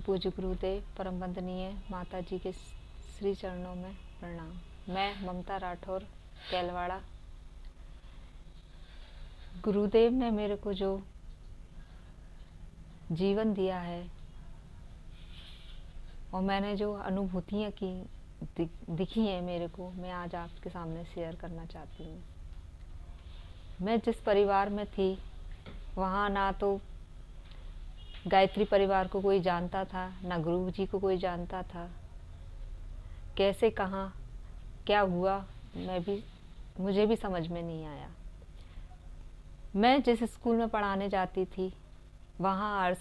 पूज्य गुरुदेव परम वंदनीय माता जी के श्री चरणों में प्रणाम। मैं ममता राठौर कैलवाड़ा। गुरुदेव ने मेरे को जो जीवन दिया है और मैंने जो अनुभूतियाँ की दिखी हैं मेरे को, मैं आज आपके सामने शेयर करना चाहती हूँ। मैं जिस परिवार में थी वहाँ ना तो गायत्री परिवार को कोई जानता था, ना गुरु जी को कोई जानता था। कैसे कहाँ क्या हुआ मुझे भी समझ में नहीं आया। मैं जिस स्कूल में पढ़ाने जाती थी वहाँ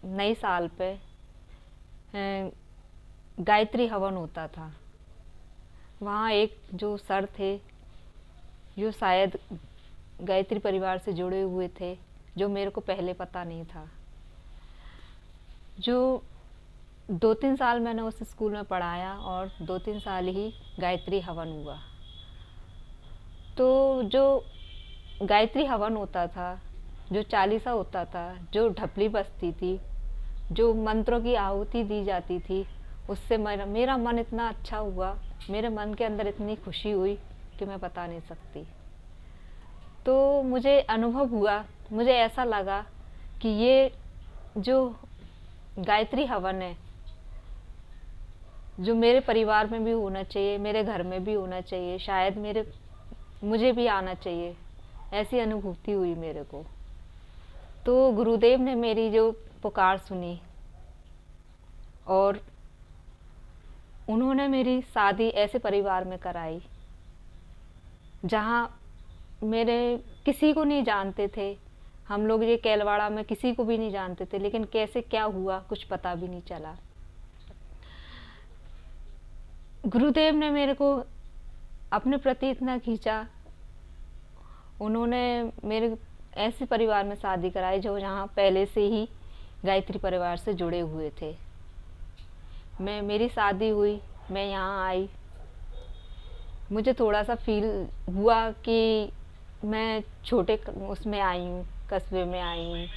नए साल पे गायत्री हवन होता था। वहाँ एक जो सर थे जो शायद गायत्री परिवार से जुड़े हुए थे, जो मेरे को पहले पता नहीं था। जो 2-3 साल मैंने उस स्कूल में पढ़ाया और 2-3 साल ही गायत्री हवन हुआ। तो जो गायत्री हवन होता था, जो चालीसा होता था, जो ढपली बजती थी, जो मंत्रों की आहुति दी जाती थी, उससे मेरा मन इतना अच्छा हुआ, मेरे मन के अंदर इतनी खुशी हुई कि मैं बता नहीं सकती। तो मुझे अनुभव हुआ, मुझे ऐसा लगा कि ये जो गायत्री हवन है, जो मेरे परिवार में भी होना चाहिए, मेरे घर में भी होना चाहिए, शायद मुझे भी आना चाहिए। ऐसी अनुभूति हुई मेरे को। तो गुरुदेव ने मेरी जो पुकार सुनी और उन्होंने मेरी शादी ऐसे परिवार में कराई जहाँ मेरे किसी को नहीं जानते थे। हम लोग ये कैलवाड़ा में किसी को भी नहीं जानते थे, लेकिन कैसे क्या हुआ कुछ पता भी नहीं चला। गुरुदेव ने मेरे को अपने प्रति इतना खींचा। उन्होंने मेरे ऐसे परिवार में शादी कराई जो यहाँ पहले से ही गायत्री परिवार से जुड़े हुए थे। मेरी शादी हुई, मैं यहाँ आई, मुझे थोड़ा सा फील हुआ कि मैं छोटे उसमें आई हूँ, कस्बे में आई हूँ,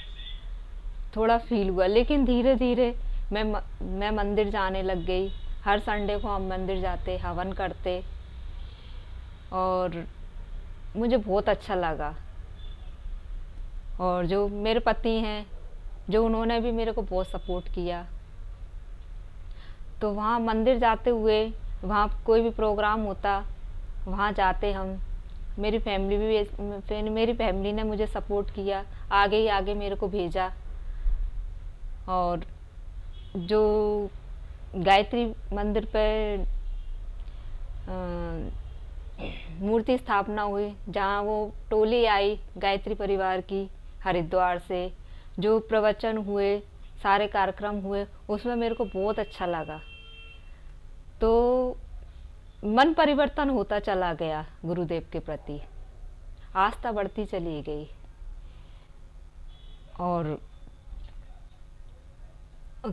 थोड़ा फील हुआ। लेकिन धीरे धीरे मैं मंदिर जाने लग गई। हर संडे को हम मंदिर जाते, हवन करते और मुझे बहुत अच्छा लगा। और जो मेरे पति हैं, जो उन्होंने भी मेरे को बहुत सपोर्ट किया। तो वहाँ मंदिर जाते हुए, वहाँ कोई भी प्रोग्राम होता वहाँ जाते हम। मेरी फैमिली ने मुझे सपोर्ट किया, आगे ही आगे मेरे को भेजा। और जो गायत्री मंदिर पे मूर्ति स्थापना हुई, जहाँ वो टोली आई गायत्री परिवार की हरिद्वार से, जो प्रवचन हुए, सारे कार्यक्रम हुए, उसमें मेरे को बहुत अच्छा लगा। तो मन परिवर्तन होता चला गया गुरुदेव के प्रति, आस्था बढ़ती चली गई। और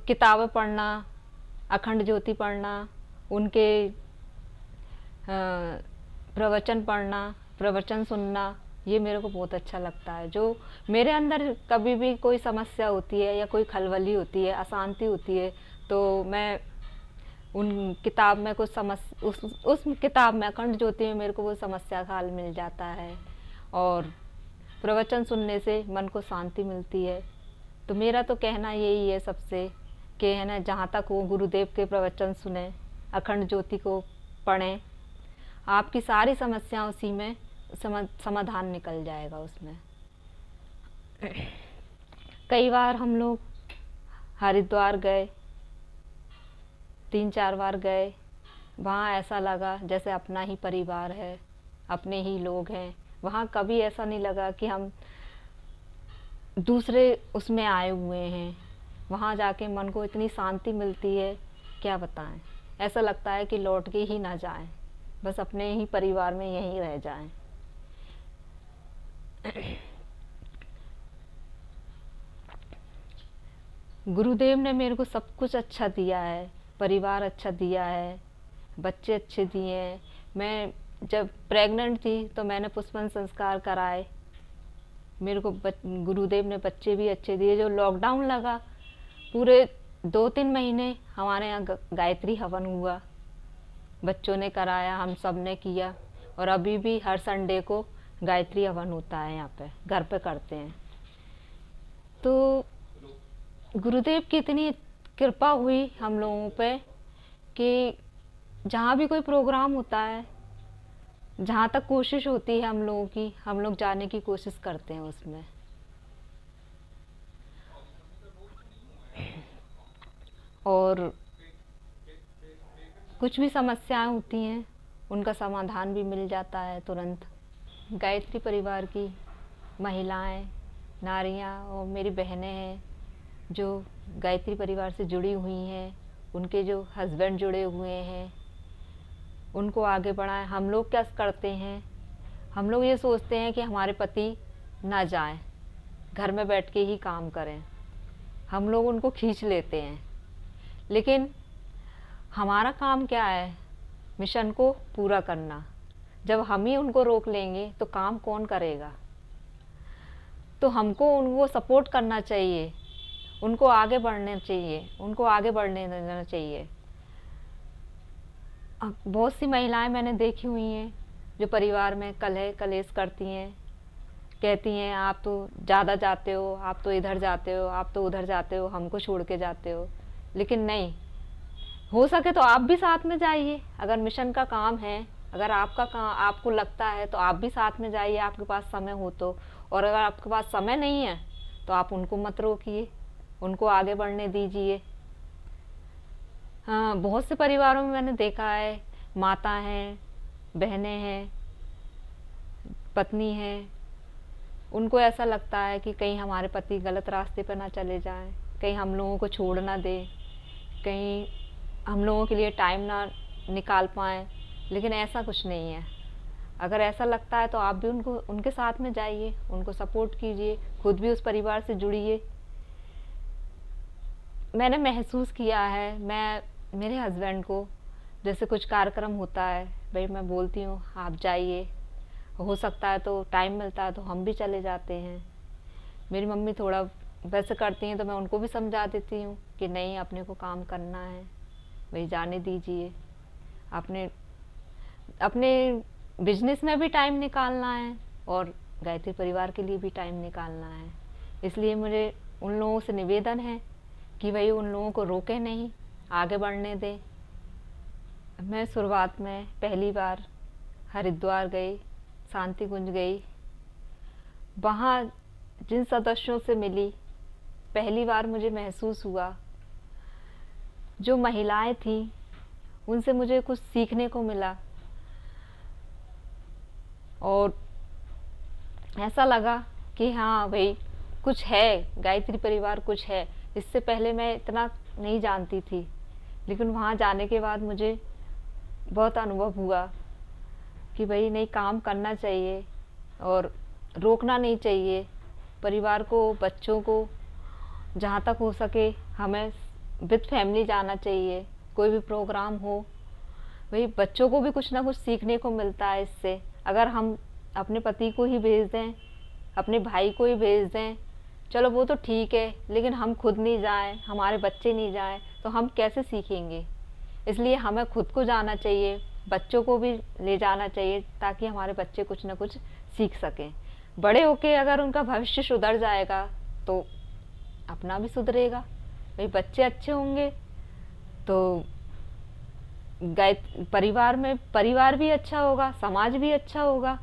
किताबें पढ़ना, अखंड ज्योति पढ़ना, उनके प्रवचन पढ़ना, प्रवचन सुनना, ये मेरे को बहुत अच्छा लगता है। जो मेरे अंदर कभी भी कोई समस्या होती है या कोई खलबली होती है, अशांति होती है, तो मैं उन किताब में कुछ उस किताब में अखंड ज्योति में मेरे को वो समस्या का हल मिल जाता है। और प्रवचन सुनने से मन को शांति मिलती है। तो मेरा तो कहना यही है सबसे कि है ना, जहाँ तक वो गुरुदेव के प्रवचन सुने, अखंड ज्योति को पढ़ें, आपकी सारी समस्याएं उसी में समाधान निकल जाएगा उसमें। कई बार हम लोग हरिद्वार गए, 3-4 बार गए। वहाँ ऐसा लगा जैसे अपना ही परिवार है, अपने ही लोग हैं। वहाँ कभी ऐसा नहीं लगा कि हम दूसरे उसमें आए हुए हैं। वहाँ जाके मन को इतनी शांति मिलती है, क्या बताएं। ऐसा लगता है कि लौट के ही ना जाएं, बस अपने ही परिवार में यहीं रह जाएं। गुरुदेव ने मेरे को सब कुछ अच्छा दिया है, परिवार अच्छा दिया है, बच्चे अच्छे दिए हैं। मैं जब प्रेग्नेंट थी तो मैंने पुष्पन संस्कार कराए, मेरे को गुरुदेव ने बच्चे भी अच्छे दिए। जो लॉकडाउन लगा, पूरे 2-3 महीने हमारे यहाँ गायत्री हवन हुआ, बच्चों ने कराया, हम सब ने किया, और अभी भी हर संडे को गायत्री हवन होता है यहाँ पे, घर पे करते हैं। तो गुरुदेव की इतनी कृपा हुई हम लोगों पे कि जहाँ भी कोई प्रोग्राम होता है, जहाँ तक कोशिश होती है हम लोगों की, हम लोग जाने की कोशिश करते हैं उसमें। और कुछ भी समस्याएं होती हैं उनका समाधान भी मिल जाता है तुरंत। गायत्री परिवार की महिलाएं, नारियां और मेरी बहनें हैं जो गायत्री परिवार से जुड़ी हुई हैं, उनके जो हस्बैंड जुड़े हुए हैं, उनको आगे बढ़ाएं। हम लोग क्या करते हैं, हम लोग ये सोचते हैं कि हमारे पति ना जाएं, घर में बैठ के ही काम करें, हम लोग उनको खींच लेते हैं। लेकिन हमारा काम क्या है, मिशन को पूरा करना। जब हम ही उनको रोक लेंगे तो काम कौन करेगा। तो हमको उनको सपोर्ट करना चाहिए, उनको आगे बढ़ना चाहिए, उनको आगे बढ़ने देना चाहिए। बहुत सी महिलाएं मैंने देखी हुई हैं जो परिवार में कलह कलेश करती हैं, कहती हैं आप तो ज़्यादा जाते हो, आप तो इधर जाते हो, आप तो उधर जाते हो, हमको छोड़ के जाते हो। लेकिन नहीं, हो सके तो आप भी साथ में जाइए। अगर मिशन का काम है, अगर आपका काम आपको लगता है तो आप भी साथ में जाइए, आपके पास समय हो तो। और अगर आपके पास समय नहीं है तो आप उनको मत रोकिए, उनको आगे बढ़ने दीजिए। हाँ, बहुत से परिवारों में मैंने देखा है, माता हैं, बहनें हैं, पत्नी हैं, उनको ऐसा लगता है कि कहीं हमारे पति गलत रास्ते पर ना चले जाएं, कहीं हम लोगों को छोड़ ना दे, कहीं हम लोगों के लिए टाइम ना निकाल पाएँ। लेकिन ऐसा कुछ नहीं है। अगर ऐसा लगता है तो आप भी उनके साथ में जाइए, उनको सपोर्ट कीजिए, खुद भी उस परिवार से जुड़िए। मैंने महसूस किया है, मैं मेरे हस्बैंड को जैसे कुछ कार्यक्रम होता है, भाई मैं बोलती हूँ आप जाइए, हो सकता है तो टाइम मिलता है तो हम भी चले जाते हैं। मेरी मम्मी थोड़ा वैसे करती हैं तो मैं उनको भी समझा देती हूँ कि नहीं, अपने को काम करना है, भाई जाने दीजिए। अपने अपने बिजनेस में भी टाइम निकालना है और गायत्री परिवार के लिए भी टाइम निकालना है। इसलिए मुझे उन लोगों से निवेदन है कि भाई उन लोगों को रोके नहीं, आगे बढ़ने दें। मैं शुरुआत में पहली बार हरिद्वार गई, शांति कुंज गई, वहाँ जिन सदस्यों से मिली, पहली बार मुझे महसूस हुआ, जो महिलाएं थीं उनसे मुझे कुछ सीखने को मिला। और ऐसा लगा कि हाँ भाई कुछ है, गायत्री परिवार कुछ है। इससे पहले मैं इतना नहीं जानती थी, लेकिन वहाँ जाने के बाद मुझे बहुत अनुभव हुआ कि भाई नहीं, काम करना चाहिए और रोकना नहीं चाहिए। परिवार को, बच्चों को जहाँ तक हो सके हमें विद फैमिली जाना चाहिए। कोई भी प्रोग्राम हो, भाई बच्चों को भी कुछ ना कुछ सीखने को मिलता है इससे। अगर हम अपने पति को ही भेज दें, अपने भाई को ही भेज दें, चलो वो तो ठीक है, लेकिन हम खुद नहीं जाएं, हमारे बच्चे नहीं जाएं, तो हम कैसे सीखेंगे। इसलिए हमें खुद को जाना चाहिए, बच्चों को भी ले जाना चाहिए, ताकि हमारे बच्चे कुछ ना कुछ सीख सकें। बड़े होके अगर उनका भविष्य सुधर जाएगा तो अपना भी सुधरेगा। भाई बच्चे अच्छे होंगे तो परिवार में परिवार भी अच्छा होगा, समाज भी अच्छा होगा।